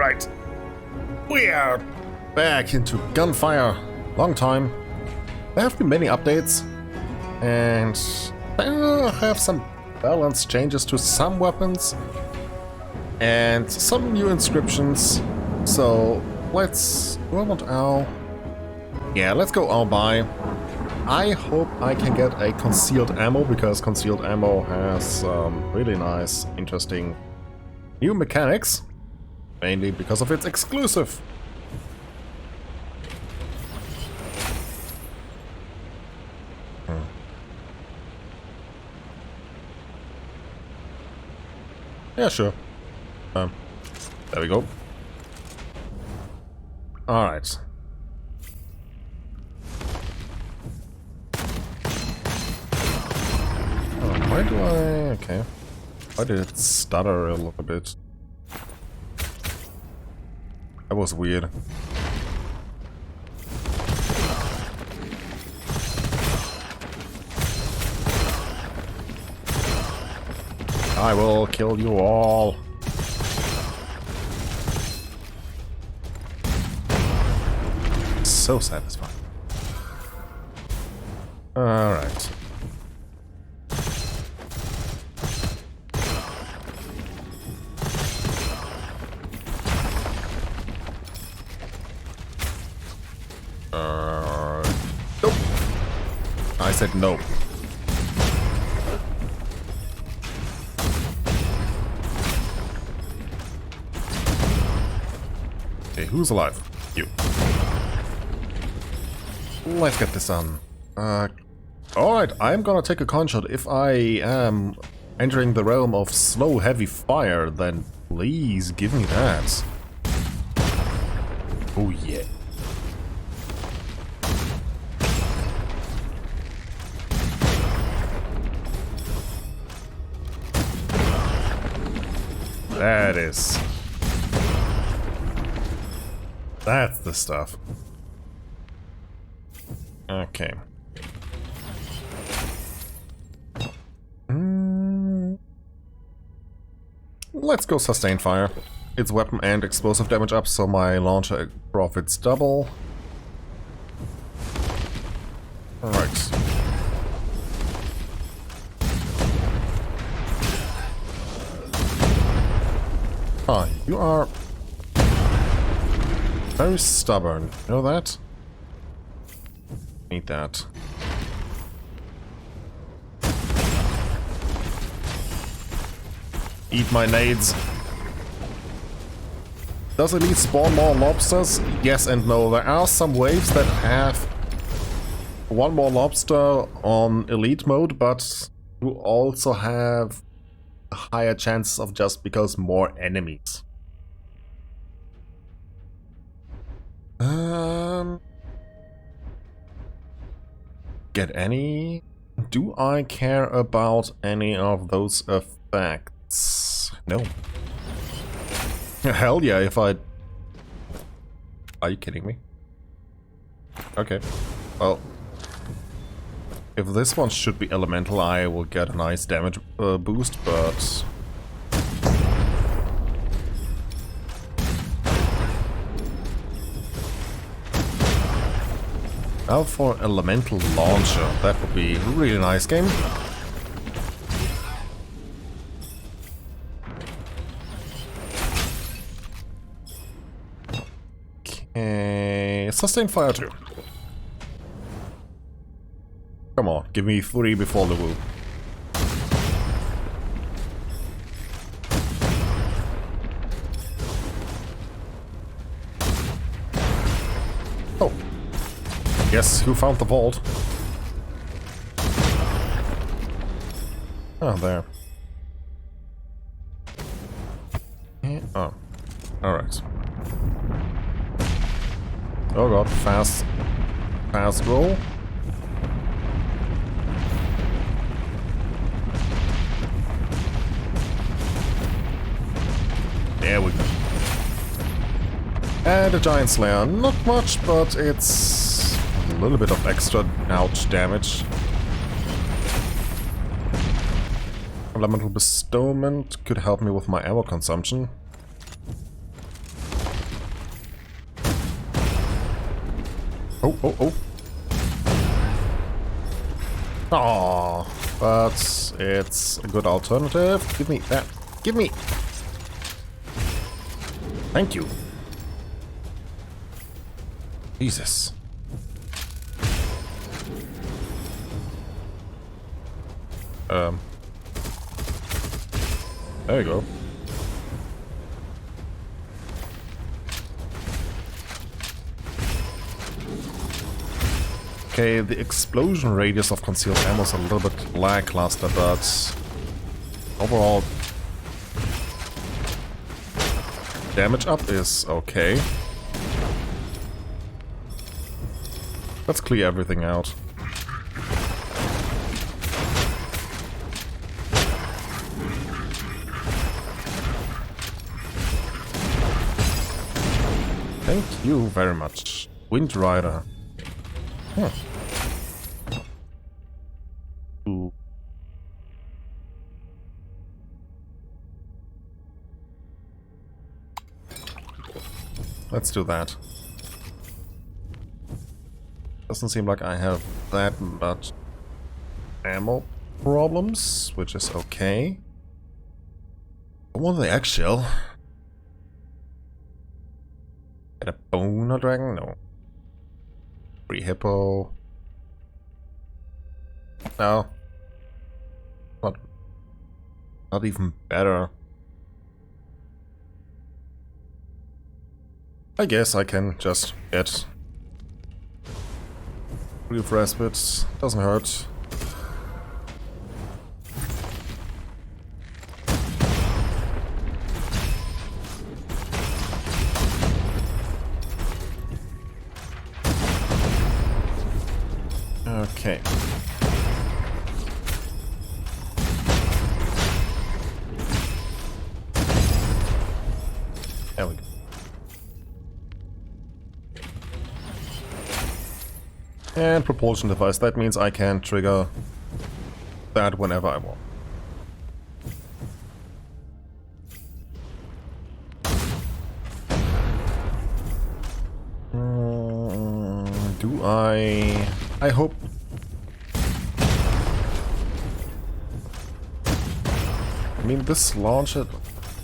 Alright. We are back into Gunfire. Long time. There have been many updates. And I have some balance changes to some weapons. And some new inscriptions. So let's... Do I want Al? Yeah, let's go Al by. I hope I can get a concealed ammo, because concealed ammo has really nice, interesting new mechanics. Mainly because of its exclusive. Yeah, sure. There we go. Alright. Why do I... Okay. Why did it stutter a little bit? That was weird. I will kill you all. So satisfying. Alright. Nope. I said no. Okay, who's alive? You. Let's get this done. Alright, I'm gonna take a coin shot. If I am entering the realm of slow, heavy fire, then please give me that. Oh yeah. That is... That's the stuff. Okay. Let's go sustain fire. It's weapon and explosive damage up, so my launcher profits double. Alright. Ah, you are very stubborn. You know that? Need that. Eat my nades. Does Elite spawn more lobsters? Yes and no. There are some waves that have one more lobster on Elite mode, but you also have higher chances of just because more enemies. Get any? Do I care about any of those effects? No. Hell yeah, if I... Are you kidding me? Okay. Well, if this one should be elemental, I will get a nice damage boost, but... Now for elemental launcher, that would be a really nice game. Okay, sustain fire too. Come on, give me 3 before the woo. Oh. Guess who found the vault? Oh, there. Yeah. Oh. Alright. Oh god, fast roll. There we go. And a giant slayer. Not much, but it's a little bit of extra ouch damage. Elemental bestowment could help me with my ammo consumption. Oh, oh, oh. Oh, but it's a good alternative. Give me that. Give me. Thank you. Jesus. There you go. Okay, the explosion radius of concealed ammo is a little bit lackluster, but overall damage up is okay. Let's clear everything out. Thank you very much. Wind Rider. Huh. Ooh. Let's do that. Doesn't seem like I have that much ammo problems, which is okay. I want the eggshell. Get a boner dragon? No. Free hippo. No. Not even better. I guess I can just get brief respite. Doesn't hurt. Okay. There we go. And propulsion device. That means I can trigger that whenever I want. Do I hope. I mean, this launcher,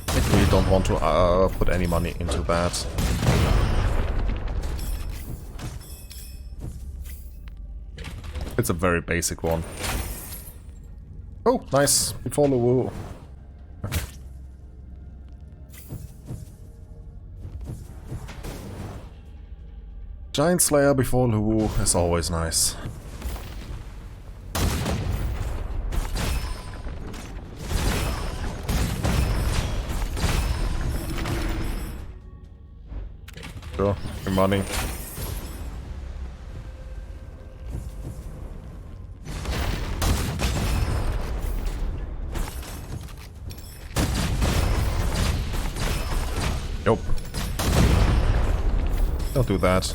I really don't want to put any money into that. It's a very basic one. Oh, nice. Before the woo. Okay. Giant Slayer before Lu is always nice. Sure, your money. Nope. Don't do that.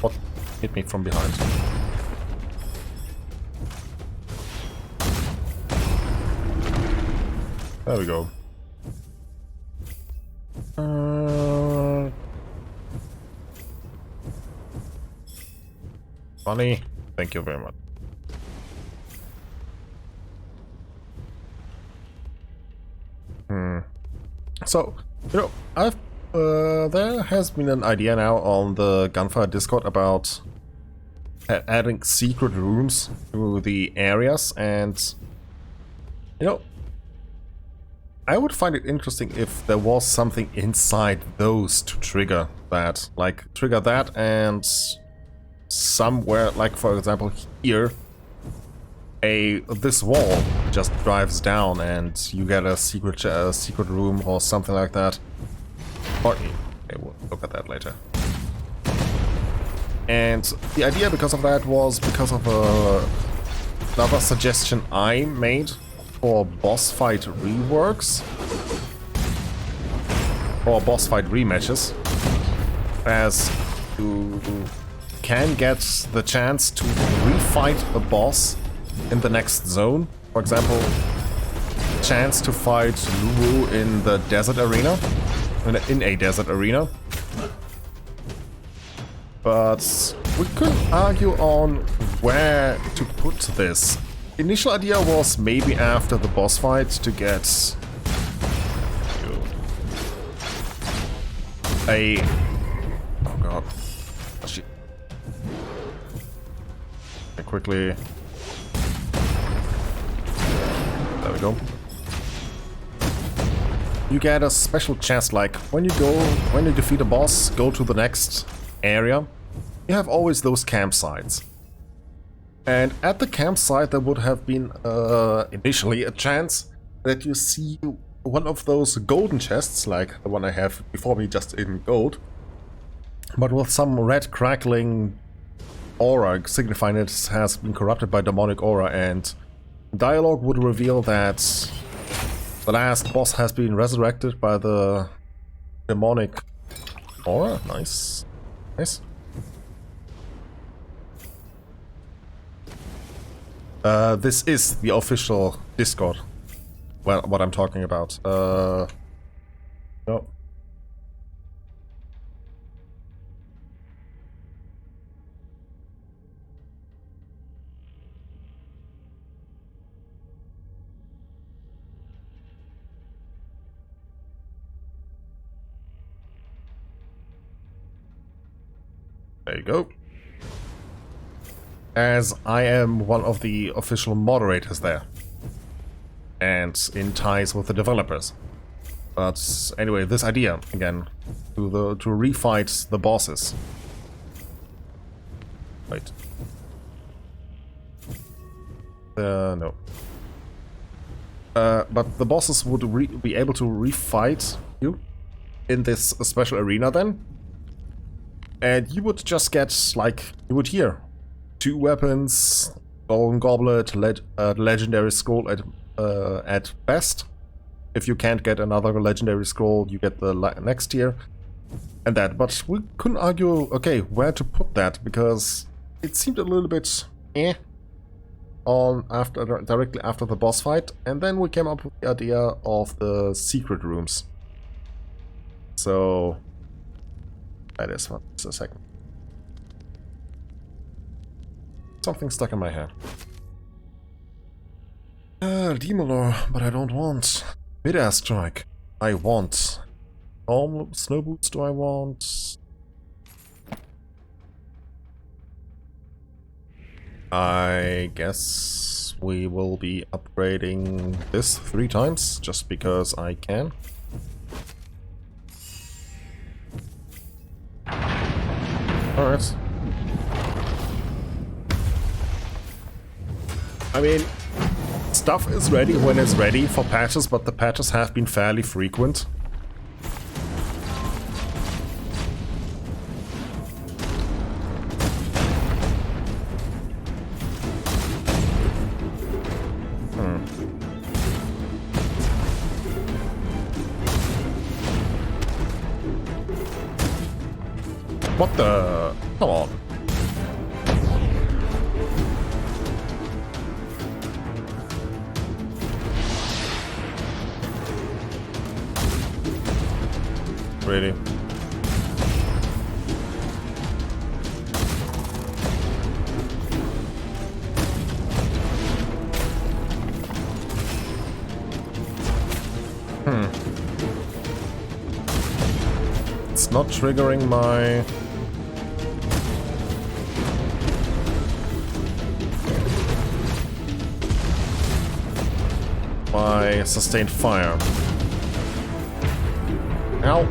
What hit me from behind? There we go. Funny. Thank you very much. So, you know, there has been an idea now on the Gunfire Discord about adding secret rooms to the areas, and you know, I would find it interesting if there was something inside those to trigger that, like trigger that, and somewhere, like for example here, this wall just drives down and you get a secret room or something like that. Or okay, we'll look at that later. And the idea because of that was because of another suggestion I made for boss fight reworks. or boss fight rematches, as you can get the chance to refight a boss in the next zone. For example, chance to fight Lulu in the desert arena, in a desert arena. But we could argue on where to put this. Initial idea was maybe after the boss fight to get a... Oh god. Oh, shit. Okay, quickly... There we go. You get a special chest, like when you defeat a boss, go to the next area, you have always those campsites. And at the campsite there would have been initially a chance that you see one of those golden chests, like the one I have before me, just in gold, but with some red crackling aura signifying it has been corrupted by demonic aura, and dialogue would reveal that the last boss has been resurrected by the demonic aura. Nice. Nice. This is the official Discord. Well, what I'm talking about. No. There you go. As I am one of the official moderators there. And in ties with the developers. But anyway, this idea, again, to refight the bosses. Wait. No. But the bosses would be able to refight you in this special arena then. And you would just get, like, you would hear 2 weapons, golden goblet, legendary scroll at best. If you can't get another legendary scroll, you get the next tier, and that. But we couldn't argue, okay, where to put that, because it seemed a little bit on directly after the boss fight, and then we came up with the idea of the secret rooms. So that is one. Just a second. Something stuck in my head. Demon Lore, but I don't want. Mid-air strike. I want. Snow boots do I want? I guess we will be upgrading this 3 times, just because I can. Alright. I mean, stuff is ready when it's ready for patches, but the patches have been fairly frequent. What the? Come on. Really? It's not triggering my... sustained fire. Ow.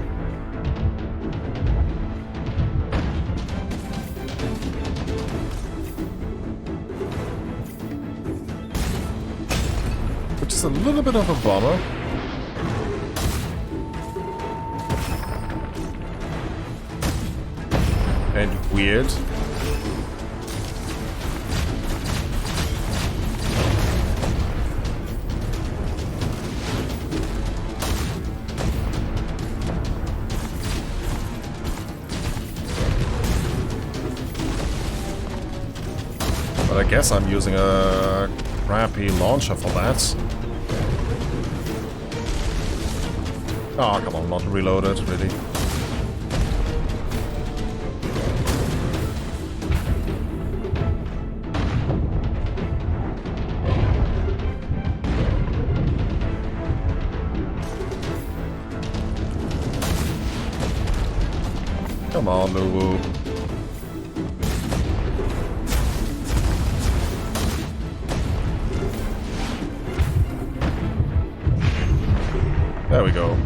Which is a little bit of a bummer. And weird. I guess I'm using a crappy launcher for that. Oh, come on, not reloaded, really. Come on, Luwu. There we go.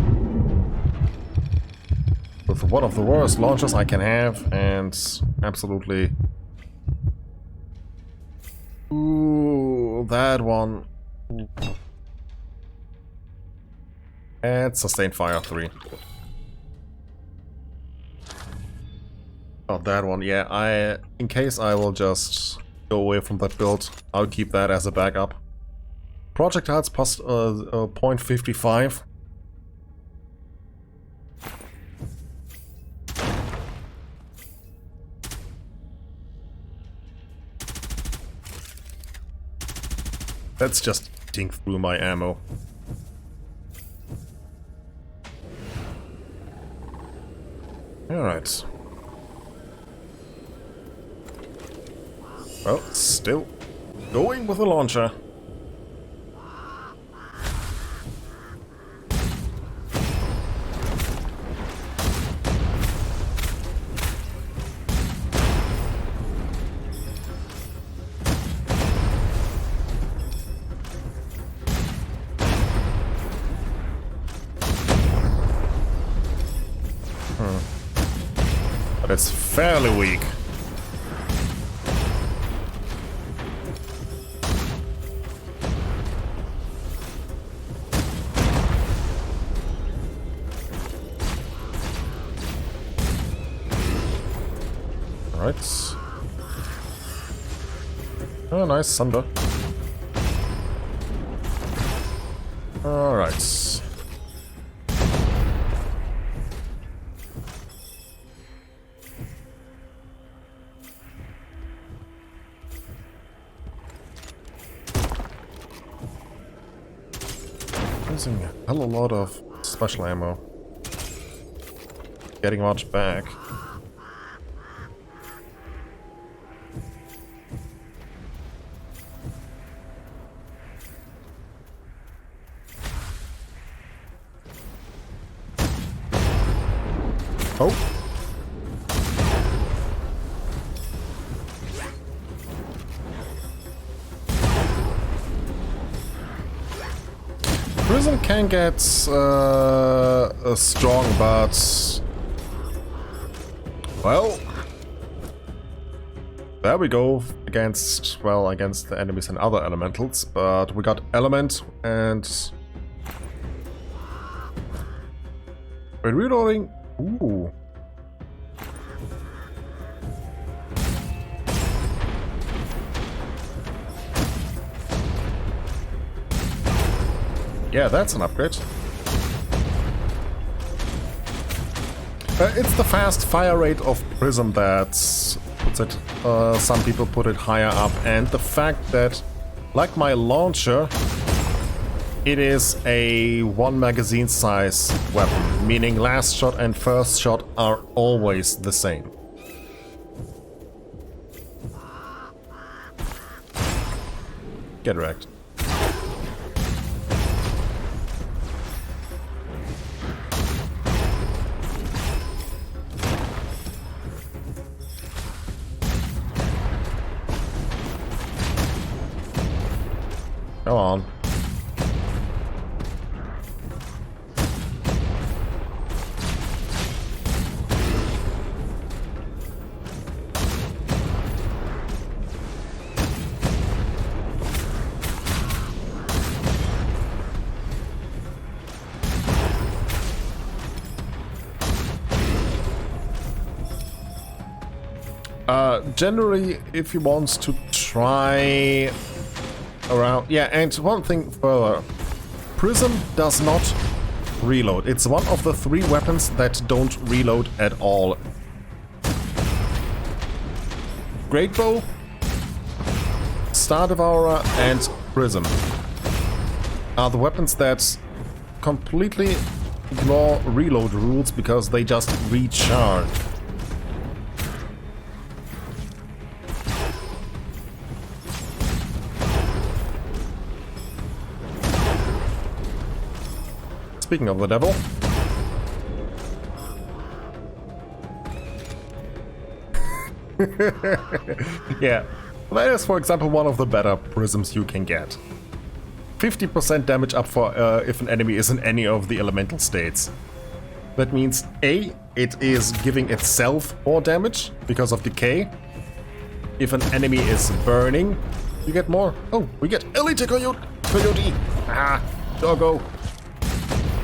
With one of the worst launchers I can have, and absolutely... Ooh, that one. And sustained fire 3. Oh, that one, yeah, in case I will just go away from that build, I'll keep that as a backup. Projectiles plus 0.55. That's just eating through my ammo. Alright. Well, still going with the launcher. But it's fairly weak. Alright. Oh, nice, Sunder. Alright. Using a hell of a lot of special ammo. Getting much back. Oh. Prism can get strong, but well, there we go against the enemies and other elementals. But we got element and we're reloading. Ooh. Yeah, that's an upgrade. It's the fast fire rate of Prism that puts it, some people put it higher up, and the fact that, like my launcher, it is a 1 magazine size weapon, meaning last shot and first shot are always the same. Get wrecked. Come on. Generally, if you want to try around... Yeah, and one thing further. Prism does not reload. It's one of the 3 weapons that don't reload at all. Great bow Star Devourer and Prism are the weapons that completely ignore reload rules because they just recharge. Speaking of the devil. Yeah, that is, for example, one of the better prisms you can get. 50% damage up for if an enemy is in any of the elemental states. That means A, it is giving itself more damage because of decay. If an enemy is burning, you get more. Oh, we get Elite Coyote! Ah, doggo!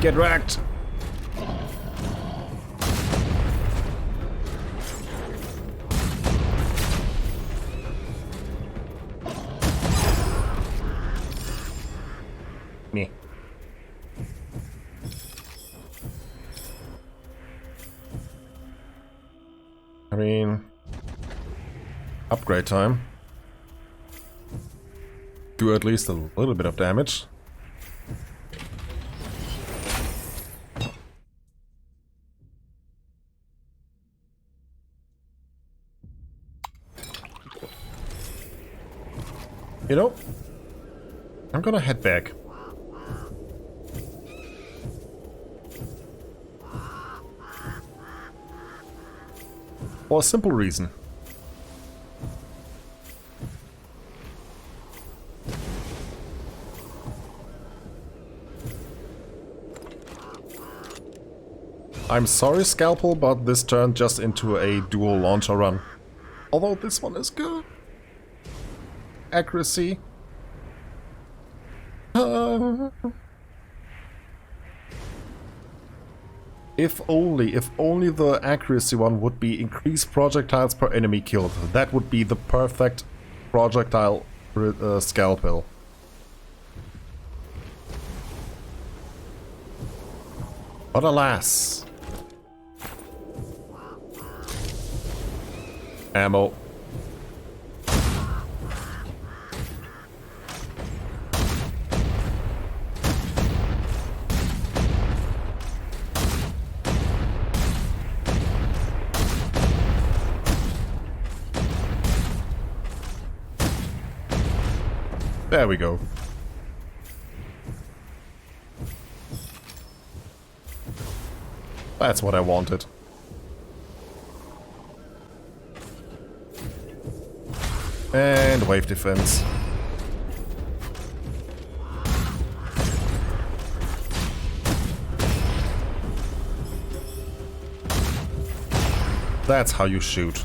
Get wrecked! Me. I mean, upgrade time. Do at least a little bit of damage. You know, I'm gonna head back. For a simple reason. I'm sorry, Scalpel, but this turned just into a dual launcher run. Although this one is good. Accuracy. If only the accuracy one would be increased projectiles per enemy killed. That would be the perfect projectile scalpel. But alas. Ammo. There we go. That's what I wanted. And wave defense. That's how you shoot.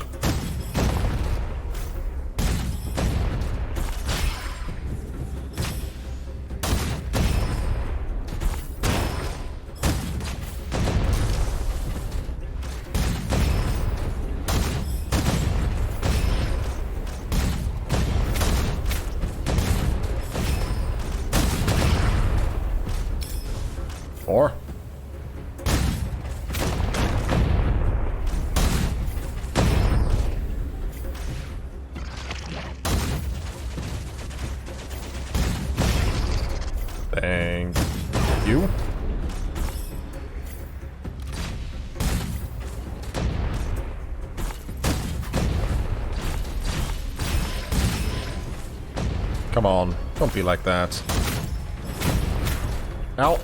Or thank you. Come on, don't be like that. Ow.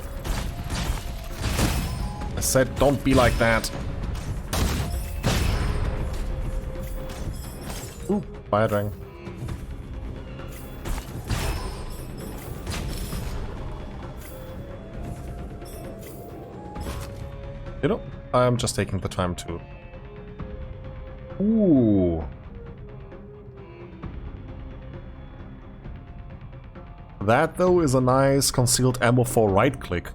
I said don't be like that. Ooh, fire dragon. You know, I'm just taking the time to... Ooh. That, though, is a nice concealed ammo for right-click.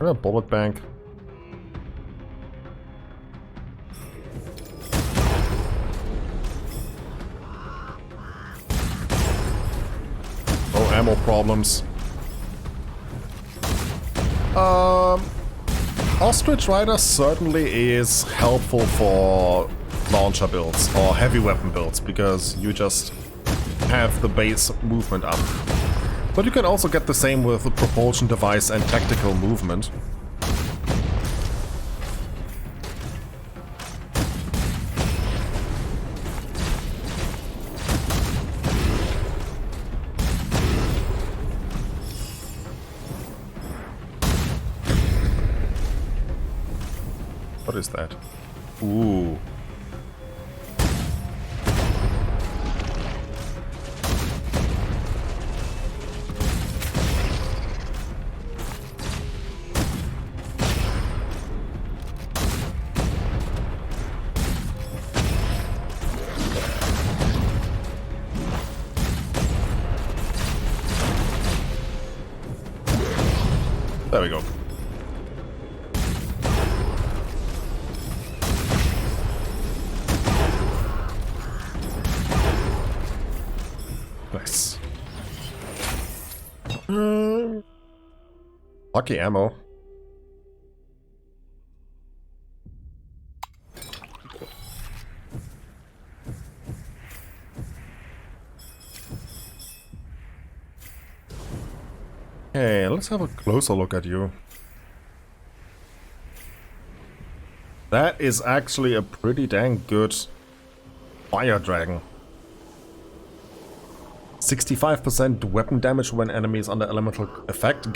A bullet bank. Oh, ammo problems. Ostrich Rider certainly is helpful for launcher builds or heavy weapon builds, because you just have the base movement up. But you can also get the same with the propulsion device and tactical movement. What is that? Ooh. There we go. Nice. Lucky ammo. Okay, let's have a closer look at you. That is actually a pretty dang good fire dragon. 65% weapon damage when enemies under elemental effect,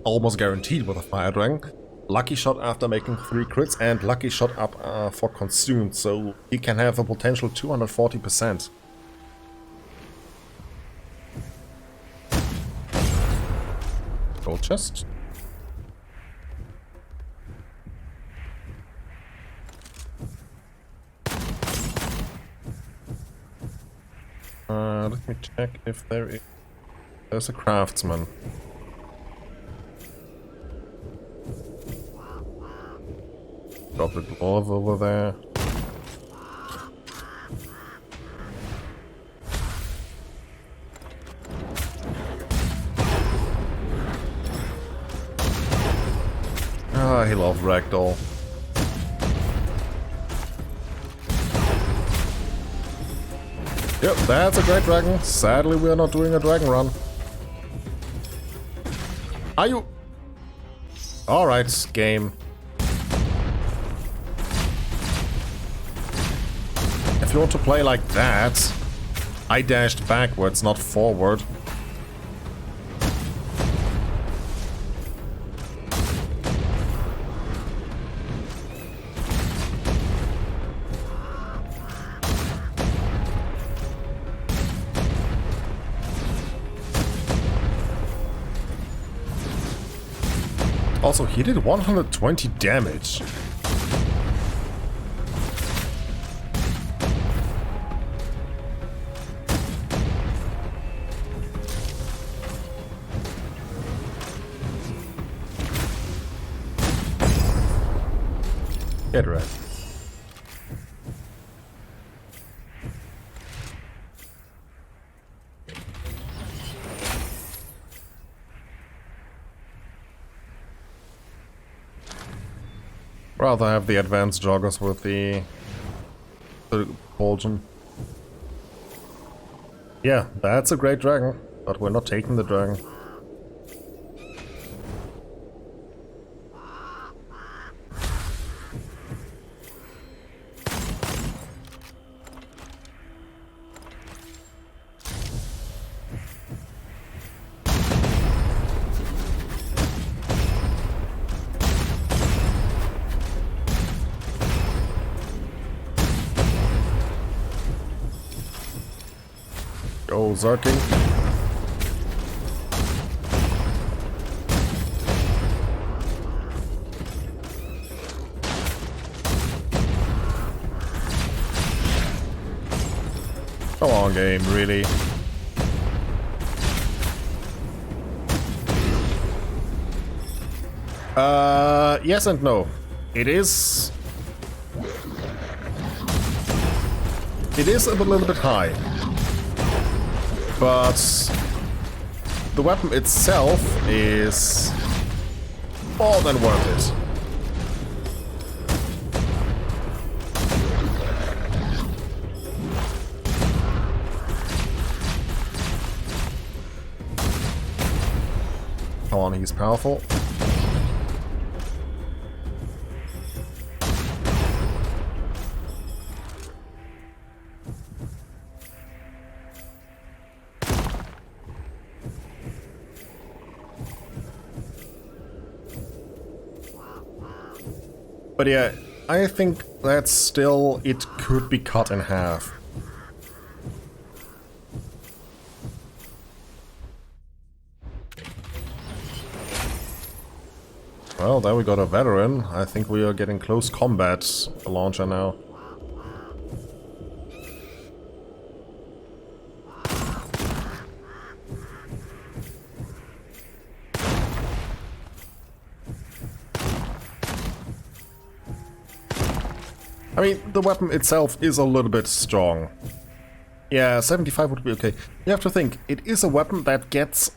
almost guaranteed with a fire dragon. Lucky shot after making 3 crits, and lucky shot up for consumed, so he can have a potential 240%. Gold chest. Let me check if there's a craftsman. Drop the glove over there. Ah, he loves ragdoll. Yep, that's a great dragon. Sadly, we are not doing a dragon run. Are you? Alright, game. If you want to play like that, I dashed backwards, not forward. Also, he did 120 damage. Get right. Rather have the advanced joggers with the Bulgin. Yeah, that's a great dragon, but we're not taking the dragon. Go Zarking. Come on, game, really. Yes and no. It is a little bit high. But the weapon itself is more than worth it. come on, he's powerful. But yeah, I think that still it could be cut in half. Well, there we got a veteran. I think we are getting close combat launcher now. I mean, the weapon itself is a little bit strong. Yeah, 75 would be okay. You have to think, it is a weapon that gets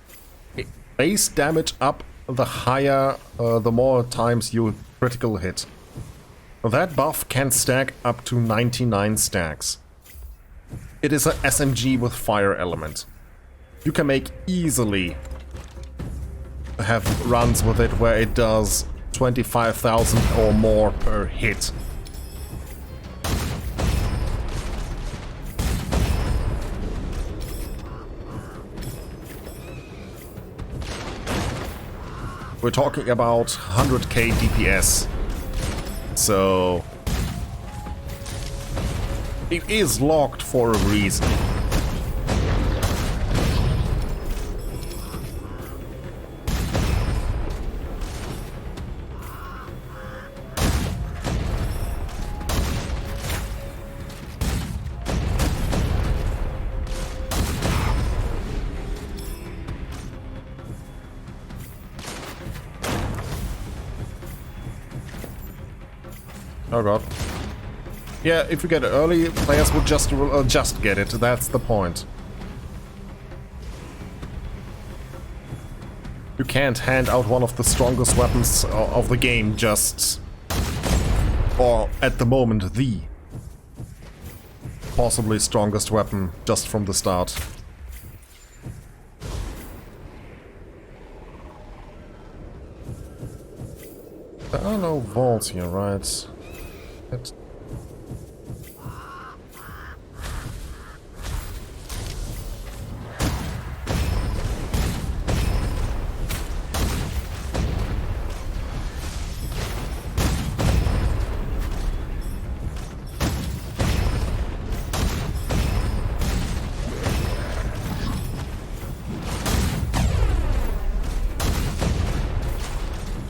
base damage up the higher, the more times you critical hit. That buff can stack up to 99 stacks. It is an SMG with fire element. You can make easily have runs with it where it does 25,000 or more per hit. We're talking about 100k DPS. So it is locked for a reason. Oh god. Yeah, if you get it early, players will just get it. That's the point. You can't hand out one of the strongest weapons of the game just... or at the moment, the possibly strongest weapon just from the start. There are no vaults here, right?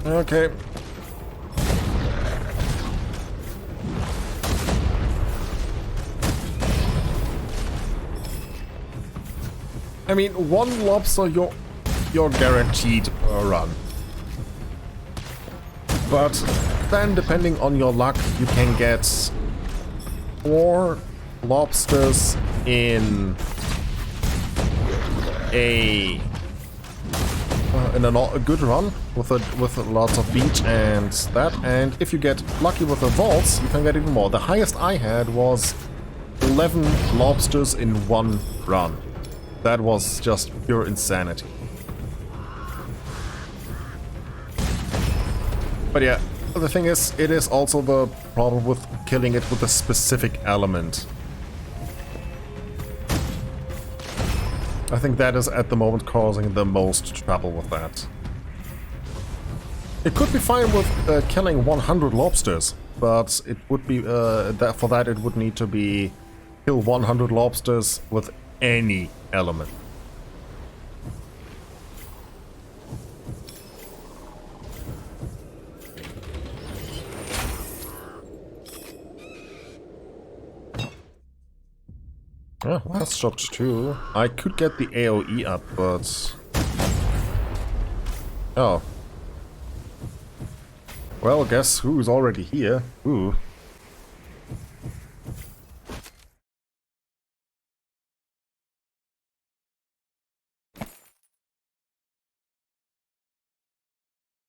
Okay. I mean, one lobster you're guaranteed per run. But then, depending on your luck, you can get 4 lobsters in a good run with lots of beach and that. And if you get lucky with the vaults, you can get even more. The highest I had was 11 lobsters in one run. That was just pure insanity. But yeah, the thing is, it is also the problem with killing it with a specific element. I think that is at the moment causing the most trouble with that. It could be fine with killing 100 lobsters, but it would be for that it would need to be kill 100 lobsters with any element. Yeah, last shot too. I could get the AoE up, but... Oh. Well, guess who's already here? Ooh.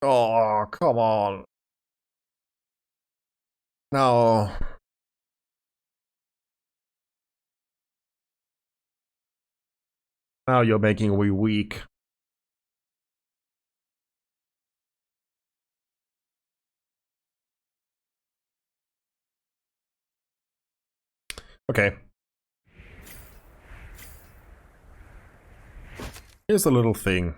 Oh, come on. No. Now you're making me weak. Okay. Here's a little thing.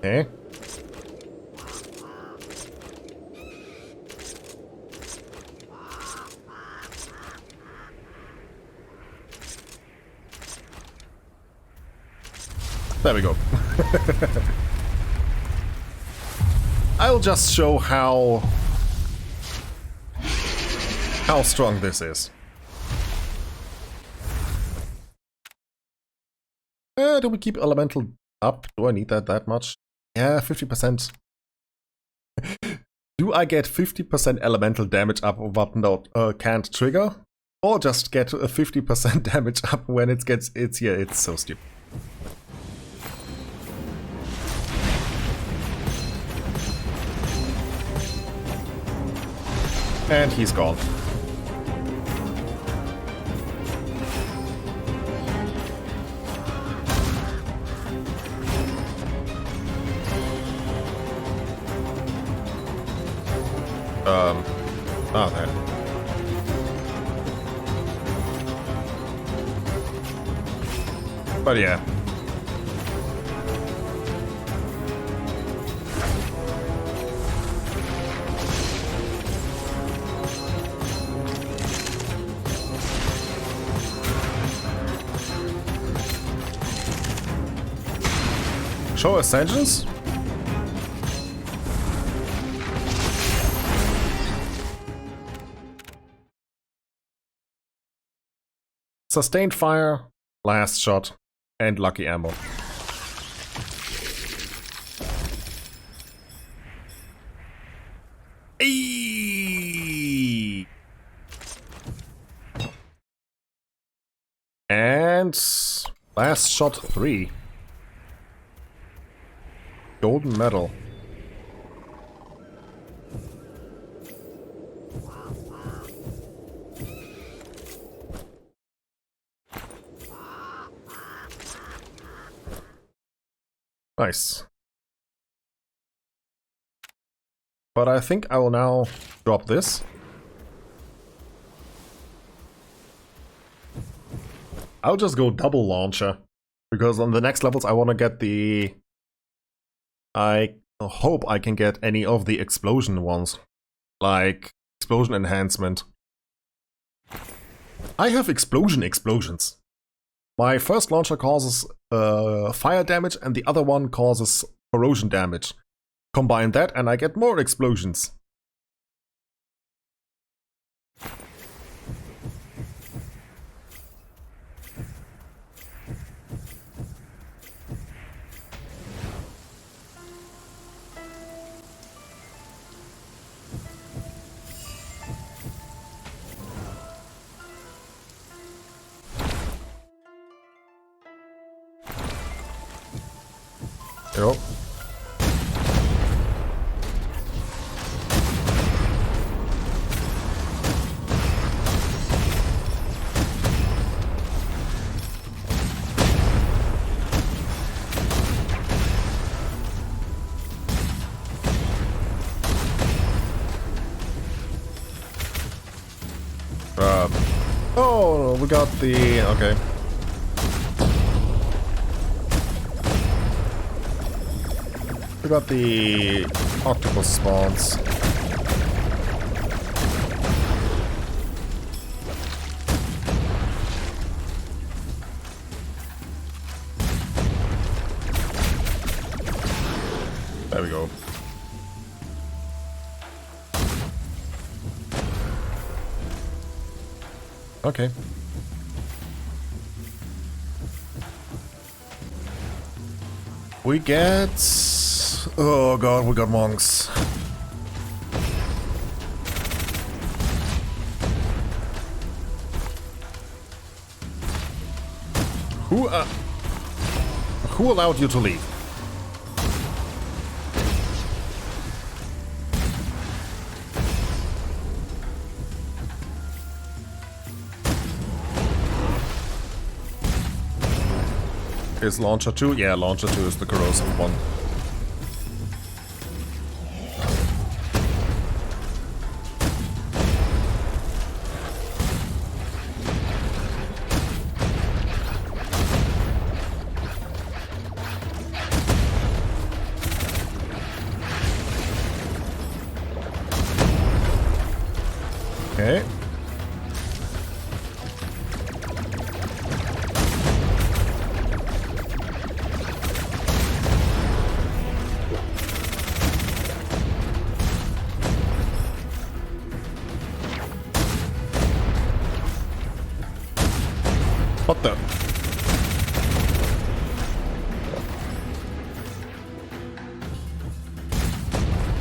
Okay. There we go. I'll just show how strong this is. Do we keep elemental up? Do I need that much? Yeah, 50%. Do I get 50% elemental damage up what not can't trigger? Or just get a 50% damage up when it gets it's here? It's so stupid. And he's gone. Oh, there. But yeah. Show Ascensions? Sustained fire, last shot, and lucky ammo. Eee! And last shot 3. Golden medal. Nice. But I think I will now drop this. I'll just go double launcher. Because on the next levels I want to get the... I hope I can get any of the explosion ones. Like explosion enhancement. I have explosions. My first launcher causes fire damage and the other one causes corrosion damage. Combine that and I get more explosions. Yep. Oh, we got the... okay. We got the octopus spawns. There we go. Okay. We get... oh god, we got monks. Who allowed you to leave? Is Launcher 2? Yeah, Launcher 2 is the corrosive one. Okay. What the?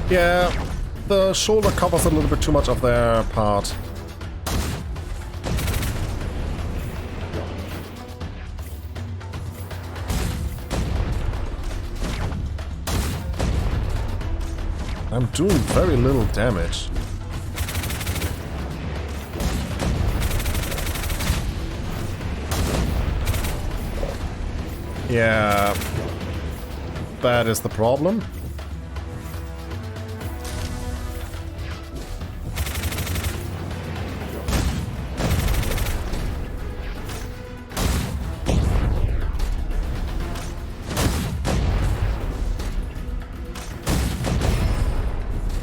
Yeah, the shoulder covers a little bit too much of their part. I'm doing very little damage. Yeah, that is the problem.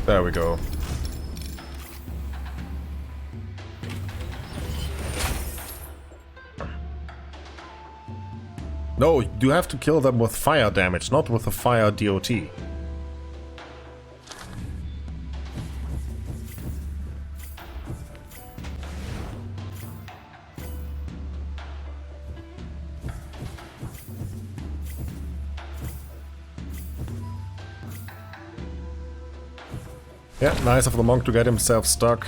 There we go. No, you have to kill them with fire damage, not with a fire DOT. Yeah, nice of the monk to get himself stuck.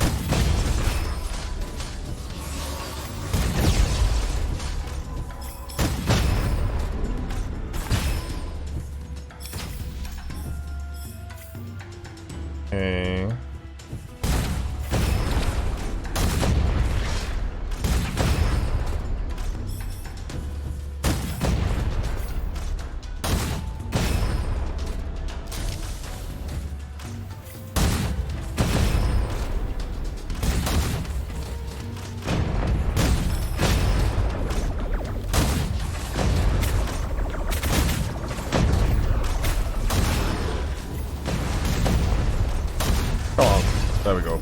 Okay. Oh, there we go.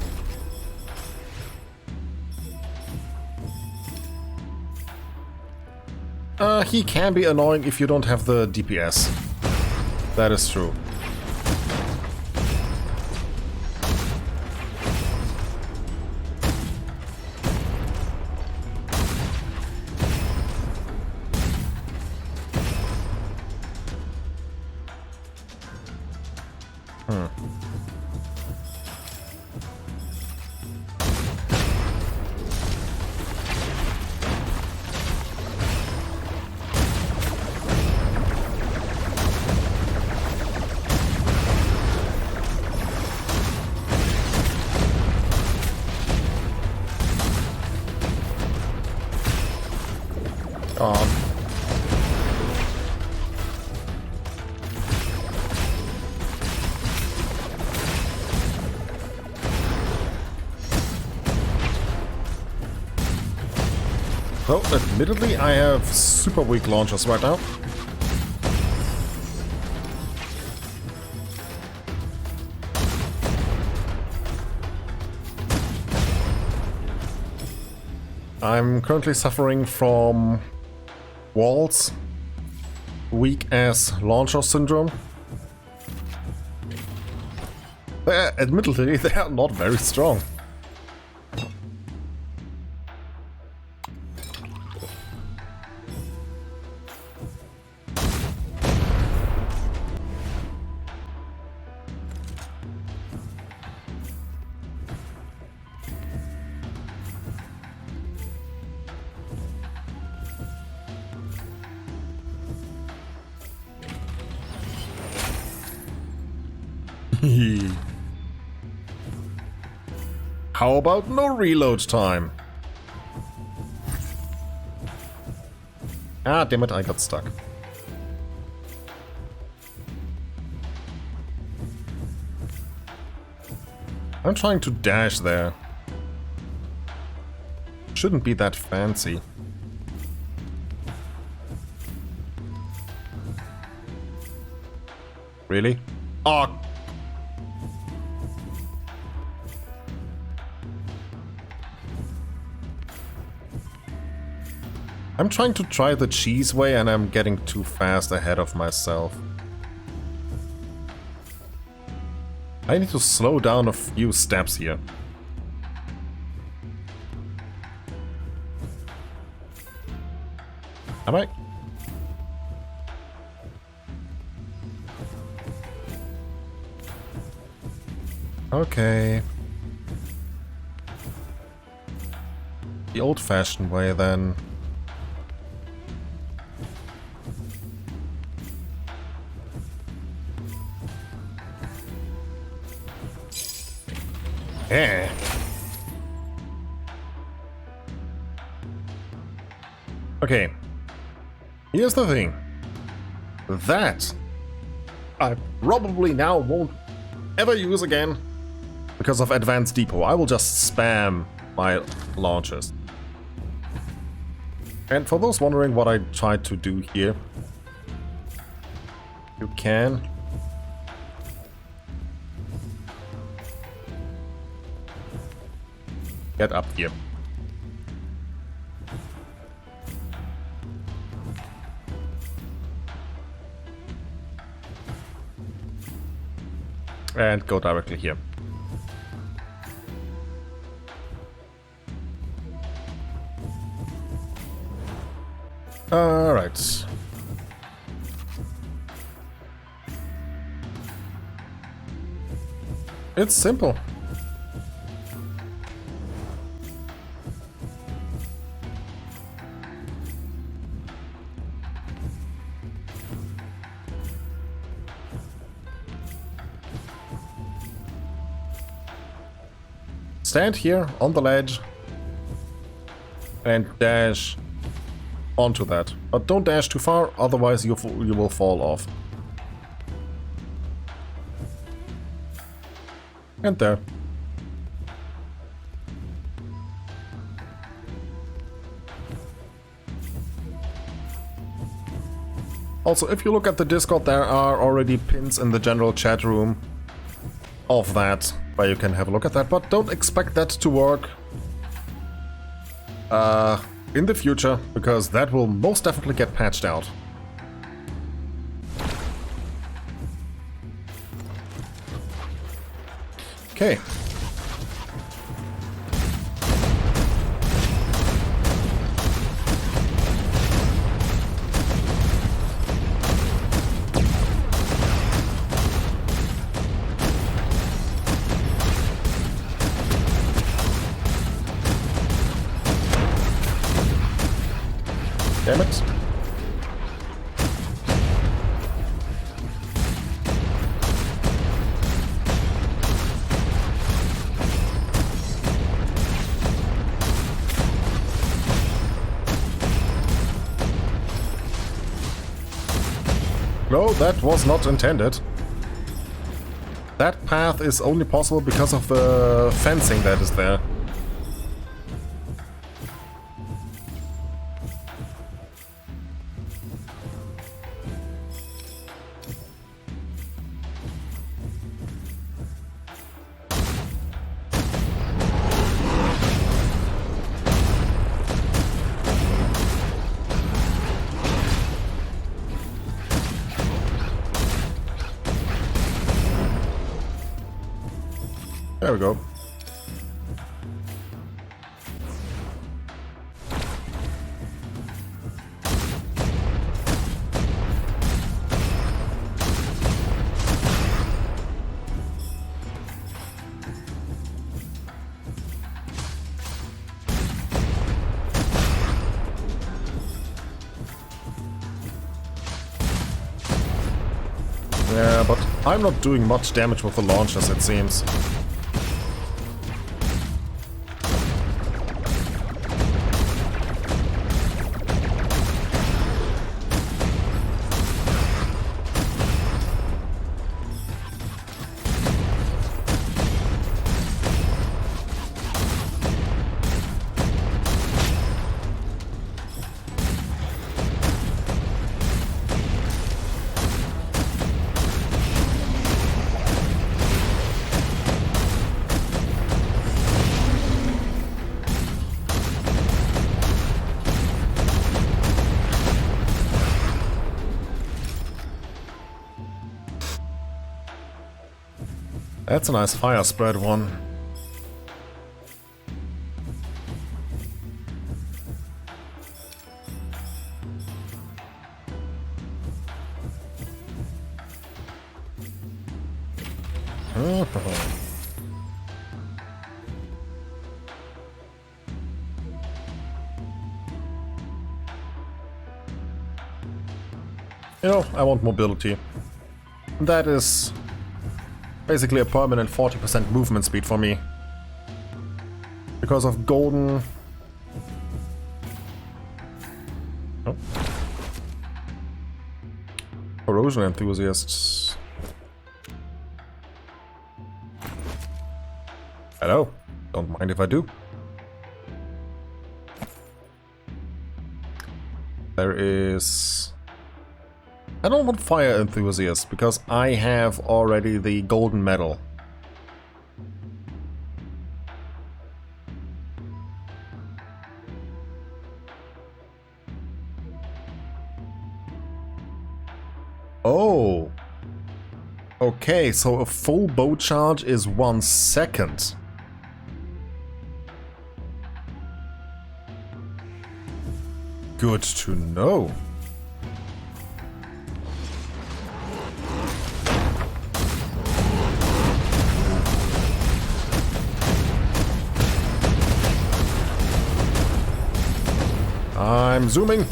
He can be annoying if you don't have the DPS. That is true. Though, admittedly, I have super weak launchers right now. I'm currently suffering from walls, weak-ass launcher syndrome. Admittedly, they are not very strong. How about no reload time? Ah, damn it, I got stuck. I'm trying to dash there. Shouldn't be that fancy. Really? Oh! I'm trying to try the cheese way and I'm getting too fast ahead of myself. I need to slow down a few steps here. Am I? Okay. The old-fashioned way then. Yeah. Okay. Here's the thing. That I probably now won't ever use again because of Advanced Depot. I will just spam my launches. And for those wondering what I tried to do here, you can get up here. And go directly here. Alright. It's simple. Stand here on the ledge and dash onto that. But don't dash too far, otherwise you will fall off. And there. Also, if you look at the Discord, there are already pins in the general chat room of that, where you can have a look at that, but don't expect that to work in the future, because that will most definitely get patched out. Okay. Damn it. No, that was not intended. That path is only possible because of the fencing that is there. There we go. Yeah, but I'm not doing much damage with the launchers, it seems. That's a nice fire spread one. You know, I want mobility. That is basically a permanent 40% movement speed for me. Because of golden... Oh. Corrosion enthusiasts. Hello. Don't mind if I do. There is... I don't want fire enthusiasts because I have already the golden medal. Oh. Okay, so a full bow charge is 1 second. Good to know. I'm zooming.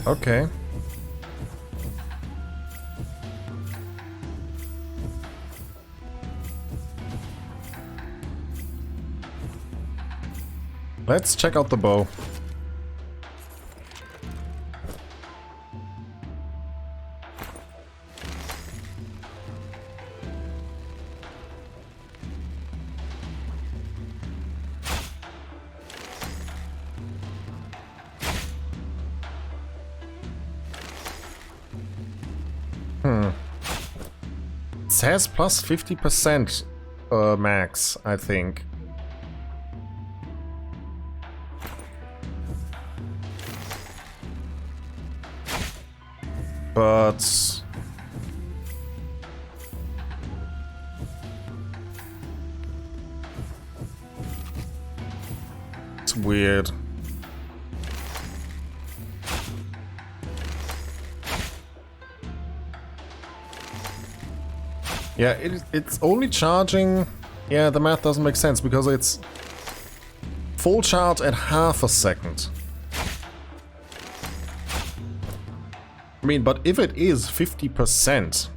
Okay. Let's check out the bow. It says plus 50% max, I think. But it's weird. Yeah, it's only charging... Yeah, the math doesn't make sense because it's full charge at half a second. I mean, but if it is 50%,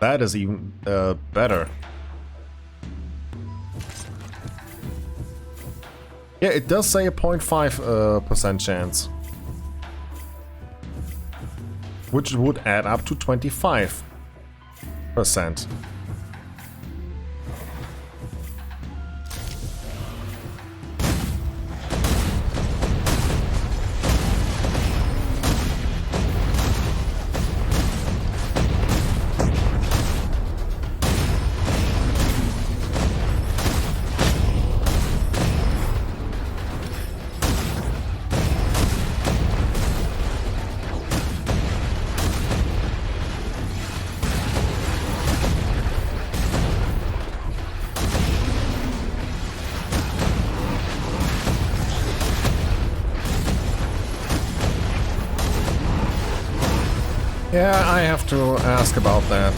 that is even better. Yeah, it does say a 0.5% chance. Which would add up to 25%. Yeah, I have to ask about that.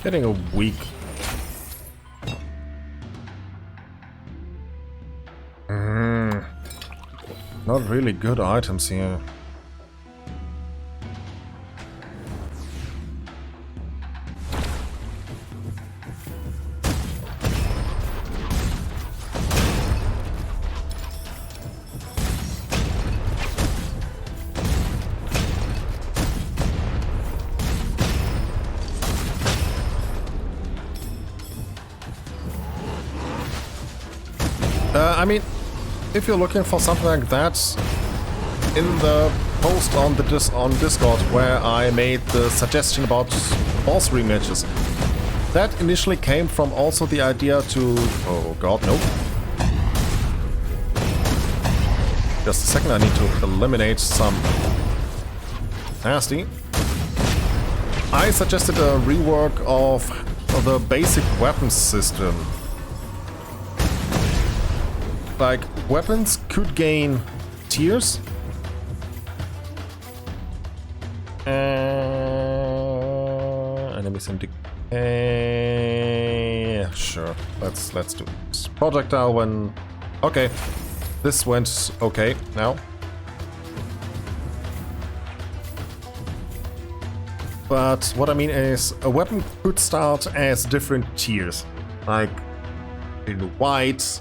Getting a weak. Not really good items here. I mean, if you're looking for something like that, in the post on Discord where I made the suggestion about boss rematches, that initially came from also the idea to... Oh god, no. Just a second, I need to eliminate some nasty. I suggested a rework of the basic weapons system. Like, weapons could gain tiers. Enemy some decay. Sure, let's do this. Projectile when... Okay, this went okay now. But what I mean is, a weapon could start as different tiers, like in white,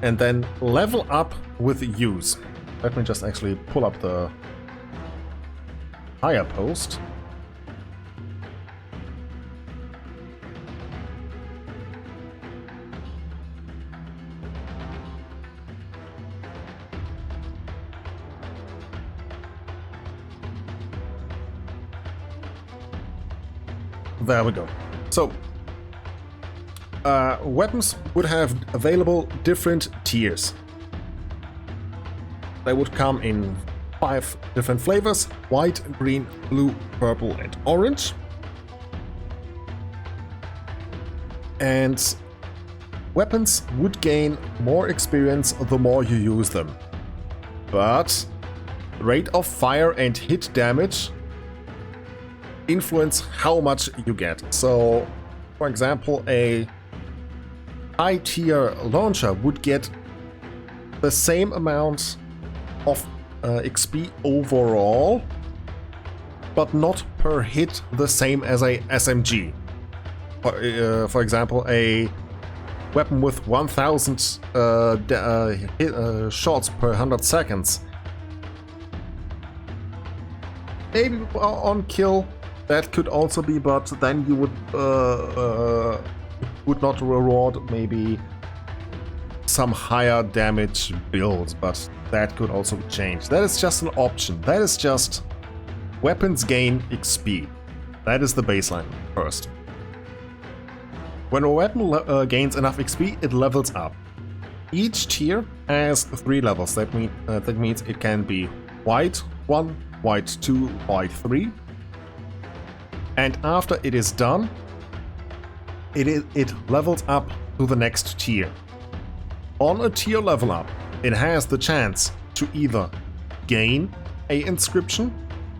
and then level up with use. Let me just actually pull up the higher post. There we go. So, weapons would have available different tiers. They would come in 5 different flavors: white, green, blue, purple, and orange. And weapons would gain more experience the more you use them. But rate of fire and hit damage influence how much you get. So, for example, a high tier launcher would get the same amount of XP overall, but not per hit the same as a SMG. For example, a weapon with 1000 shots per 100 seconds. Maybe on kill that could also be, but then you would not reward maybe some higher damage builds, but that could also change. That is just an option. That is just weapons gain XP. That is the baseline first. When a weapon gains enough XP, it levels up. Each tier has 3 levels. That means it can be white 1, white 2, white 3. And after it is done, it levels up to the next tier. On a tier level up, it has the chance to either gain a inscription.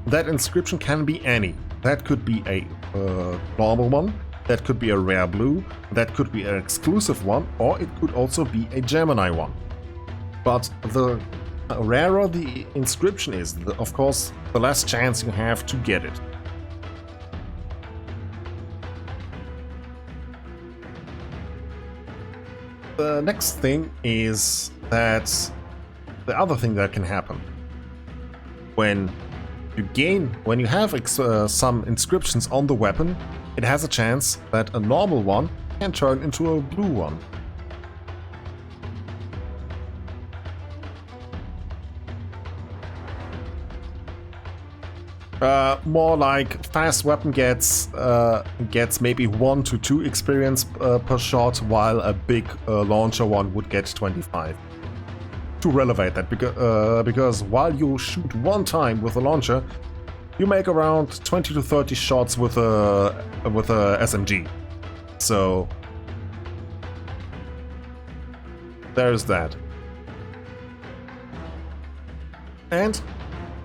That inscription can be any. That could be a normal one, that could be a rare blue, that could be an exclusive one, or it could also be a Gemini one. But the rarer the inscription is, of course, the less chance you have to get it. The next thing is that the other thing that can happen. when you have some inscriptions on the weapon, it has a chance that a normal one can turn into a blue one. More like fast weapon gets maybe 1 to 2 experience per shot, while a big launcher one would get 25. To relevate that, because while you shoot one time with a launcher, you make around 20 to 30 shots with a SMG. So there's that. And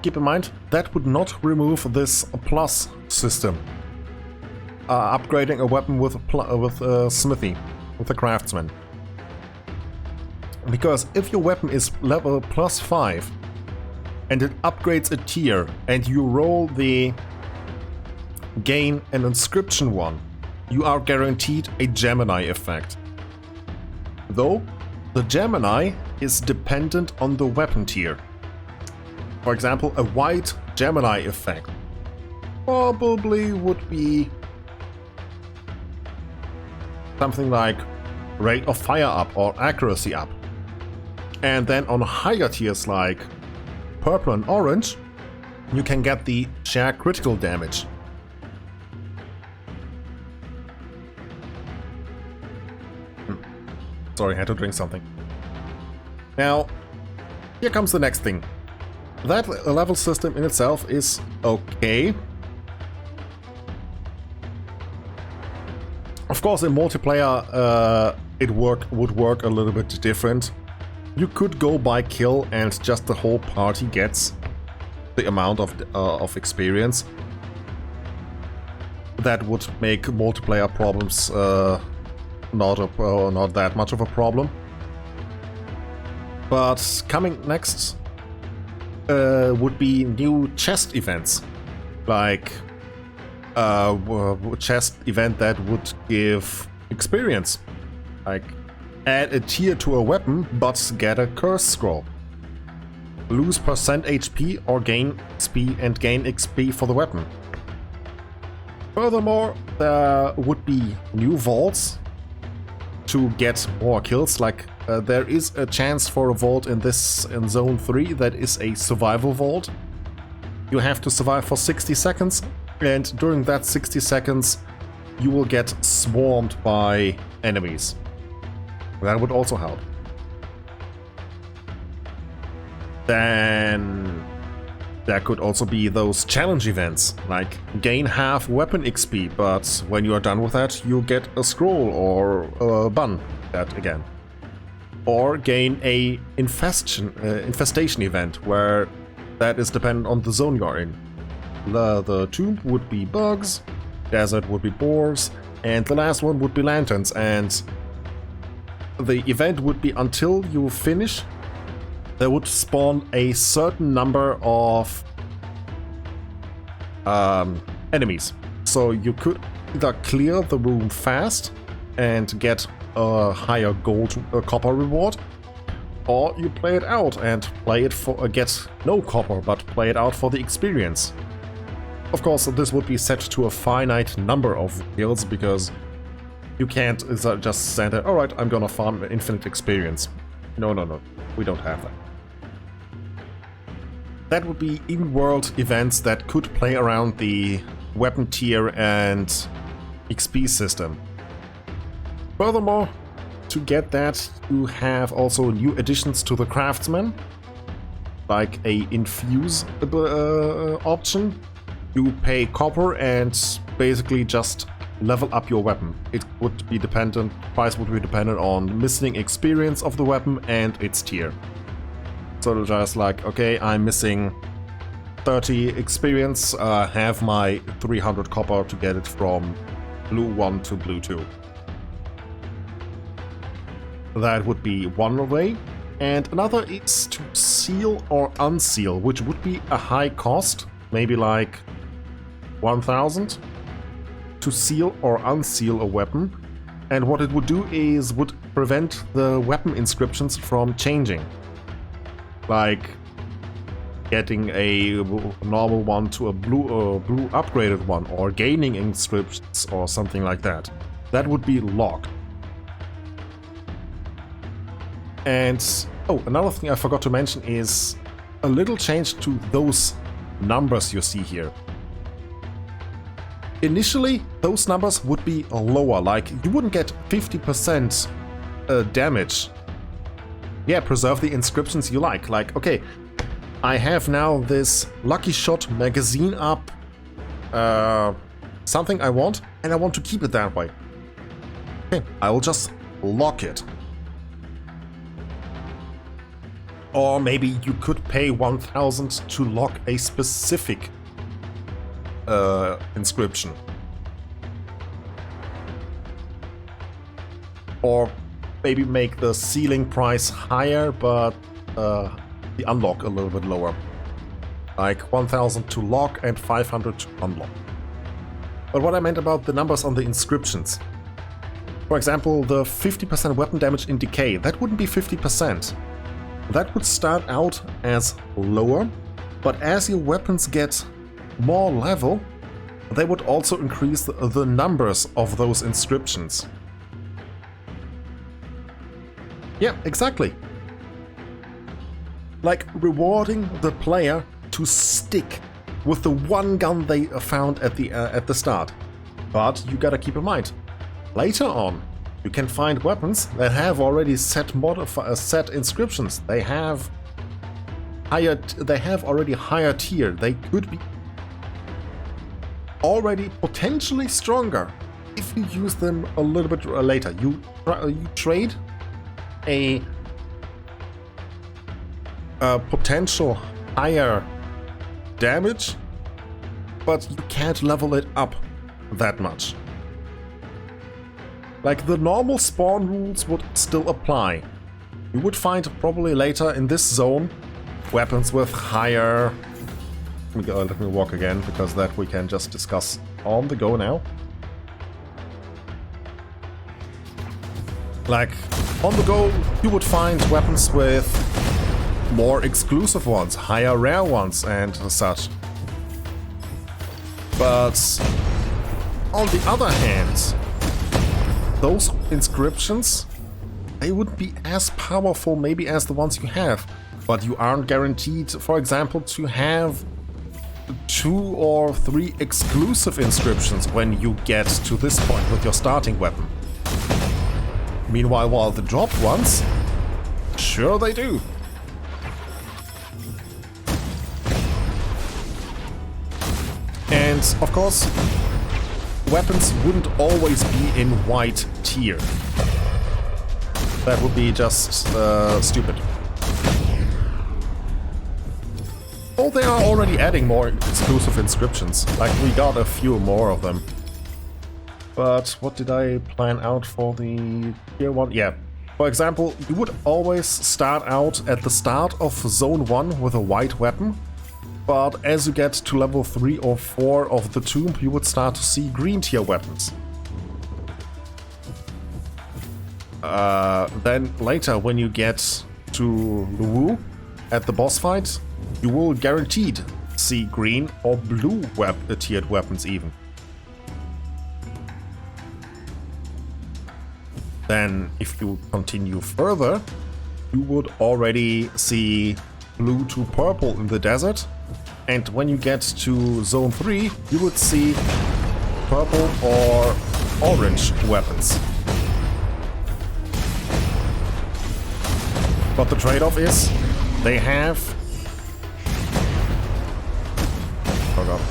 keep in mind, that would not remove this plus system. Upgrading a weapon with smithy, with a craftsman. Because if your weapon is level +5 and it upgrades a tier and you roll the gain an inscription one, you are guaranteed a Gemini effect. Though, the Gemini is dependent on the weapon tier. For example, a white Gemini effect probably would be something like rate of fire up or accuracy up. And then on higher tiers like purple and orange, you can get the share critical damage. Sorry, I had to drink something. Now, here comes the next thing. That level system in itself is okay. Of course, in multiplayer, it would work a little bit different. You could go by kill and just the whole party gets the amount of experience. That would make multiplayer problems not that much of a problem. But coming next would be new chest events, like a chest event that would give experience, like add a tier to a weapon but get a curse scroll, lose % HP or gain XP for the weapon. Furthermore, there would be new vaults to get more kills, like there is a chance for a vault in Zone 3 that is a survival vault. You have to survive for 60 seconds, and during that 60 seconds you will get swarmed by enemies. That would also help. Then there could also be those challenge events, like gain half weapon XP, but when you are done with that, you get a scroll or a bun, that again. Or gain a infestation event, where that is dependent on the zone you're in. The tomb would be bugs, desert would be boars, and the last one would be lanterns, and the event would be until you finish, there would spawn a certain number of enemies. So you could either clear the room fast and get a higher copper reward, or you play it out and play it for get no copper, but play it out for the experience. Of course, this would be set to a finite number of kills, because you can't just say that, alright, I'm gonna farm infinite experience. No, we don't have that. That would be in-world events that could play around the weapon tier and XP system. Furthermore, to get that, you have also new additions to the craftsman, like a infuse option. You pay copper and basically just level up your weapon. It would be dependent, price would be dependent on missing experience of the weapon and its tier. So just like, okay, I'm missing 30 experience, have my 300 copper to get it from blue 1 to blue 2. That would be one way. And another is to seal or unseal, which would be a high cost, maybe like 1000. To seal or unseal a weapon, and what it would do is would prevent the weapon inscriptions from changing. Like, getting a normal one to a blue upgraded one, or gaining inscriptions or something like that. That would be locked. And oh, another thing I forgot to mention is a little change to those numbers you see here. Initially, those numbers would be lower, like you wouldn't get 50% damage. Yeah, preserve the inscriptions you like. Like, okay, I have now this Lucky Shot magazine up, something I want, and I want to keep it that way. Okay, I will just lock it. Or maybe you could pay 1,000 to lock a specific inscription. Or maybe make the ceiling price higher, but the unlock a little bit lower. Like 1,000 to lock and 500 to unlock. But what I meant about the numbers on the inscriptions. For example, the 50% weapon damage in decay, that wouldn't be 50%. That would start out as lower, but as your weapons get more level, they would also increase the numbers of those inscriptions. Yeah, exactly. Like rewarding the player to stick with the one gun they found at the start. But you gotta keep in mind, later on, you can find weapons that have already set inscriptions. They have already higher tier. They could be already potentially stronger if you use them a little bit later. You trade a potential higher damage, but you can't level it up that much. Like, the normal spawn rules would still apply. You would find probably later in this zone weapons with higher... Let me walk again, because that we can just discuss on the go now. Like, on the go, you would find weapons with more exclusive ones, higher rare ones and such. But on the other hand, those inscriptions, they wouldn't be as powerful maybe as the ones you have, but you aren't guaranteed, for example, to have 2 or 3 exclusive inscriptions when you get to this point with your starting weapon. Meanwhile, while the dropped ones, sure they do. And of course, weapons wouldn't always be in white tier. That would be just stupid. Oh, they are already adding more exclusive inscriptions. Like, we got a few more of them. But what did I plan out for the tier 1? Yeah. For example, you would always start out at the start of Zone 1 with a white weapon. But as you get to level 3 or 4 of the tomb, you would start to see green tier weapons. Then later, when you get to Luwu at the boss fight, you will guaranteed see green or blue tiered weapons even. Then, if you continue further, you would already see blue to purple in the desert. And when you get to Zone 3, you would see purple or orange weapons. But the trade-off is, they have... Oh god.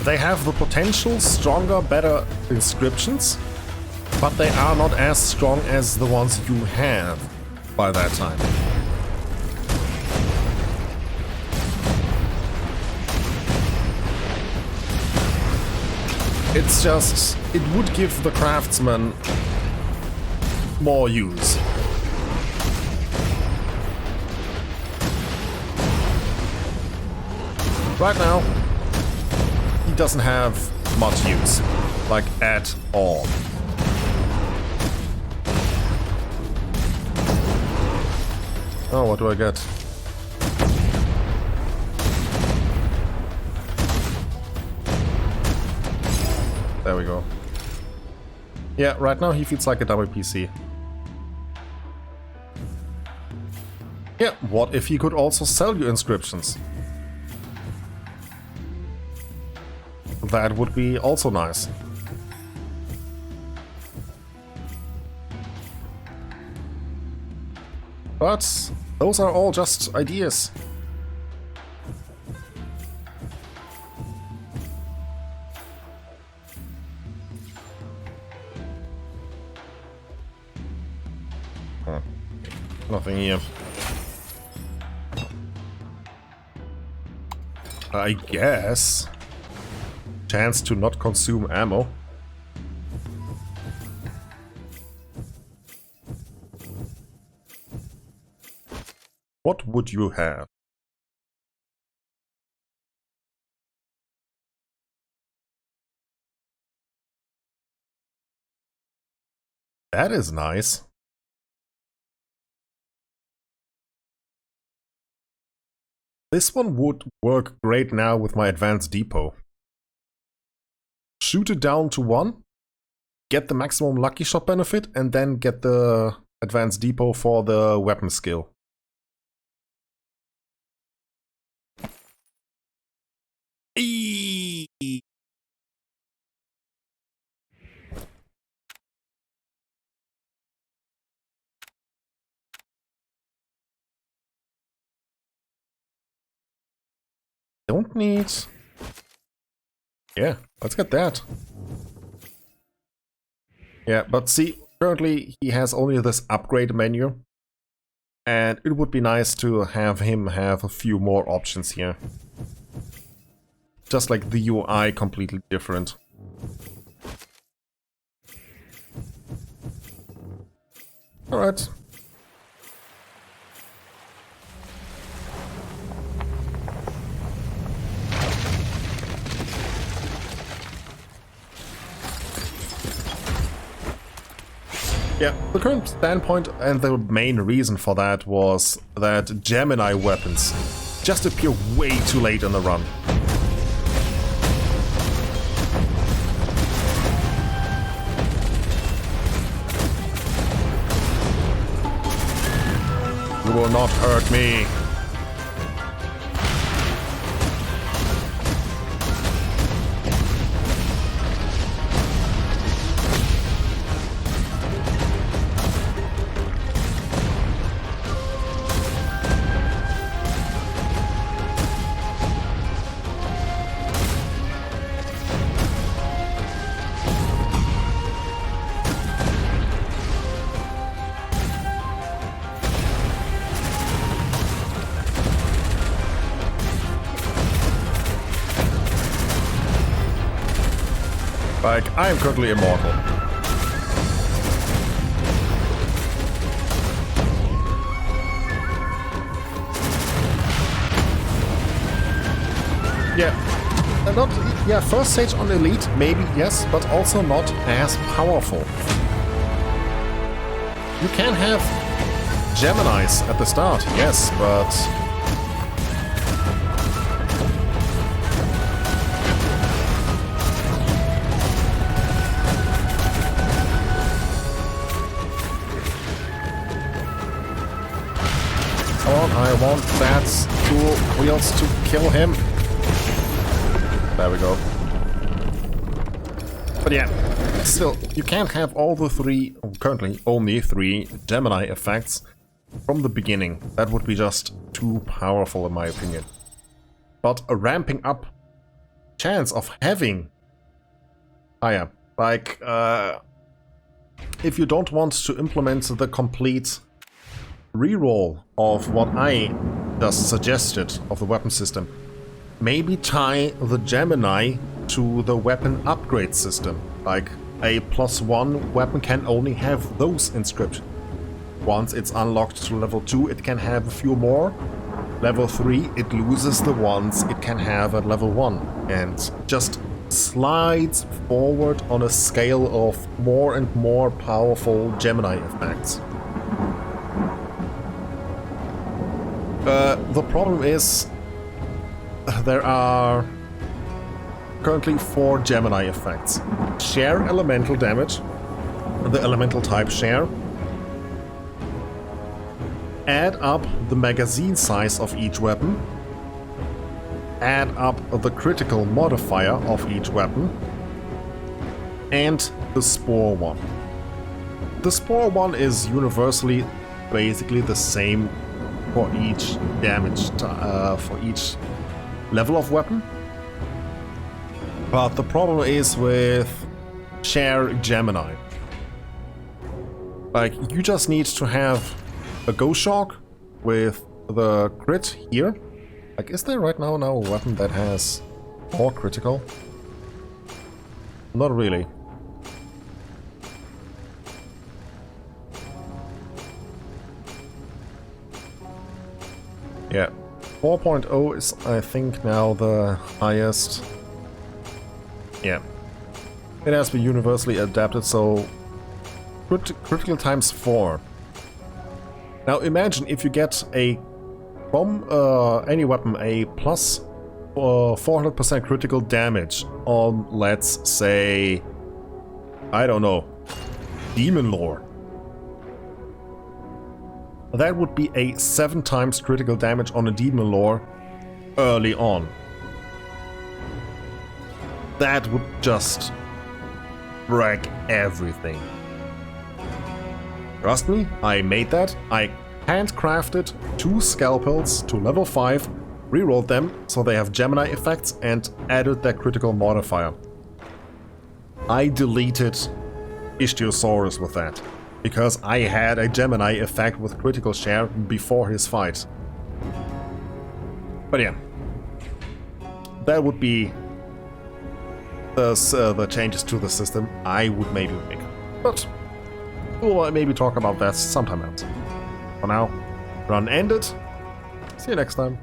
They have the potential stronger, better inscriptions, but they are not as strong as the ones you have by that time. It's just, it would give the craftsman more use. Right now, he doesn't have much use, like at all. Oh, what do I get? There we go. Yeah, right now he feels like a WPC. Yeah, what if he could also sell you inscriptions? That would be also nice. But those are all just ideas. Huh. Nothing here. I guess. Chance to not consume ammo. What would you have? That is nice. This one would work great now with my advanced depot. Shoot it down to 1, get the maximum lucky shot benefit, and then get the advanced depot for the weapon skill. Eee! Don't need... Yeah, let's get that. Yeah, but see, currently he has only this upgrade menu. And it would be nice to have him have a few more options here. Just like the UI completely different. Alright. Yeah, the current standpoint and the main reason for that was that Gemini weapons just appear way too late in the run. You will not hurt me. Like, I am currently immortal. Yeah. Not, yeah, first stage on Elite, maybe, yes, but also not as powerful. You can have Geminis at the start, yes, but... I want that two wheels to kill him. There we go. But yeah, still, you can't have all the three, currently only 3 Gemini effects from the beginning. That would be just too powerful in my opinion. But a ramping up chance of having... Ah yeah, like, if you don't want to implement the complete reroll of what I just suggested of the weapon system, maybe tie the Gemini to the weapon upgrade system. Like, a +1 weapon can only have those inscriptions. Once it's unlocked to level 2, it can have a few more. Level 3, it loses the ones it can have at level 1. And just slides forward on a scale of more and more powerful Gemini effects. The problem is there are currently 4 Gemini effects. Share elemental damage, the elemental type share. Add up the magazine size of each weapon. Add up the critical modifier of each weapon. And the Spore one. The Spore one is universally basically the same for each damage, for each level of weapon. But the problem is with Share Gemini. Like, you just need to have a Ghost Shock with the crit here. Like, is there right now a weapon that has more critical? Not really. Yeah, 4.0 is, I think, now the highest. Yeah. It has been universally adapted, so critical times 4. Now imagine if you get a from any weapon a plus 400% critical damage on, let's say, I don't know, Demon Lore. That would be a 7 times critical damage on a Demon Lore early on. That would just wreck everything. Trust me, I made that. I handcrafted 2 scalpels to level 5, rerolled them so they have Gemini effects, and added their critical modifier. I deleted Ichthyosaurus with that, because I had a Gemini effect with critical share before his fight. But yeah, that would be the changes to the system I would maybe make. But we'll maybe talk about that sometime else. For now, run ended. See you next time.